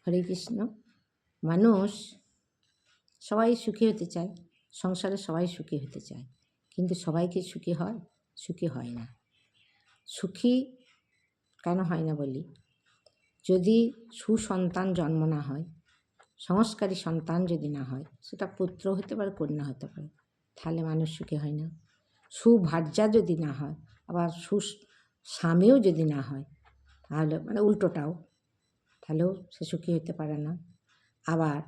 হরে কৃষ্ণ। মানুষ সবাই সুখী হতে চায়, সংসারে সবাই সুখী হতে চায়, কিন্তু সবাই কি সুখী হয়? সুখী হয় না। সুখী কেন হয় না বলি, যদি সুসন্তান জন্ম না হয়, সংস্কারী সন্তান যদি না হয়, সেটা পুত্র হতে পারে, কন্যা হতে পারে, তাহলে মানুষ সুখী হয় না। সুভার্যা যদি না হয়, আবার স্বামীও যদি না হয়, তাহলে মানে উল্টোটাও, তাহলেও সে সুখী হতে পারে না। আবার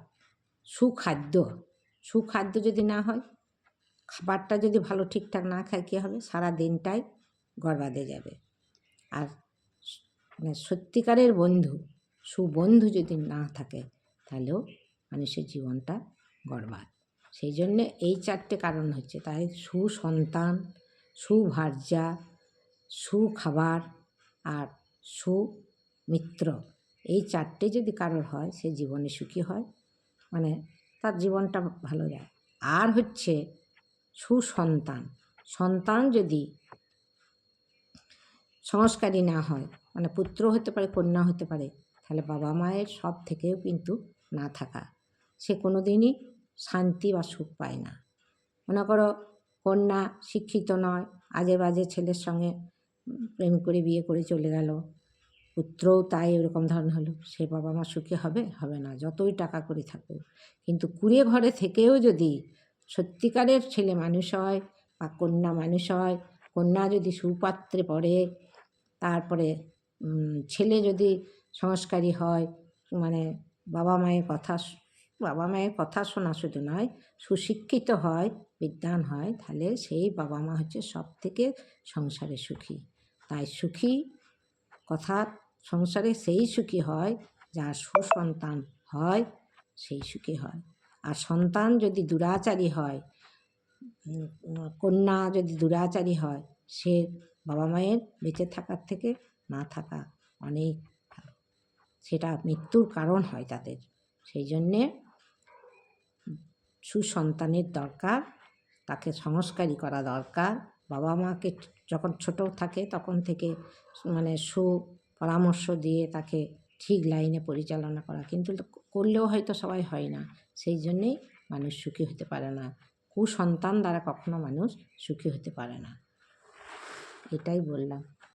সুখাদ্য যদি না হয়, খাবারটা যদি ভালো ঠিকঠাক না খায়, কী হবে? সারা দিনটাই গড়বাদে যাবে। আর মানে সত্যিকারের বন্ধু, সুবন্ধু যদি না থাকে, তাহলেও মানুষের জীবনটা গড়বাদ। সেই জন্যে এই চারটে কারণ হচ্ছে, তাই সুসন্তান, সুভার্যা, সুখাবার আর সুমিত্র, এই চারটে যদি কারোর হয়, সে জীবনে সুখী হয়, মানে তার জীবনটা ভালো যায়। আর হচ্ছে সুসন্তান, সন্তান যদি সংস্কারী না হয়, মানে পুত্র হতে পারে, কন্যা হতে পারে, তাহলে বাবা মায়ের সব থেকেও কিন্তু না থাকা, সে কোনো দিনই শান্তি বা সুখ পায় না। মনে করো কন্যা শিক্ষিত নয়, আজে বাজে ছেলের সঙ্গে প্রেম করে বিয়ে করে চলে গেল, পুত্রও তাই ওরকম ধরনের হলো, সে বাবা মা সুখী হবে? হবে না, যতই টাকা করে থাকুক। কিন্তু কুড়ে ঘরে থেকেও যদি সত্যিকারের ছেলে মানুষ হয় বা কন্যা মানুষ হয়, কন্যা যদি সুপাত্রে পড়ে, তারপরে ছেলে যদি সংস্কারী হয়, মানে বাবা মায়ের কথা শোনা শুধু নয়, সুশিক্ষিত হয়, বিদ্বান হয়, তাহলে সেই বাবা মা হচ্ছে সব থেকে সংসারে সুখী। তাই সুখী কথা সংসারে সেই সুখী হয় যার সুসন্তান হয়, সেই সুখী হয়। আর সন্তান যদি দুরাচারী হয়, কন্যা যদি দুরাচারী হয়, সে বাবা মায়ের বেঁচে থাকার থেকে না থাকা অনেক ভালো, সেটা মৃত্যুর কারণ হয় তাদের। সেই জন্যে সুসন্তানের দরকার, তাকে সংস্কারী করা দরকার। বাবা মাকে যখন ছোট থাকে তখন থেকে মানে সুপরামর্শ দিয়ে তাকে ঠিক লাইনে পরিচালনা করা, কিন্তু করলেও হয়তো সবাই হয় না, সেই জন্যেই মানুষ সুখী হতে পারে না। কুসন্তান দ্বারা কখনো মানুষ সুখী হতে পারে না, এটাই বললাম।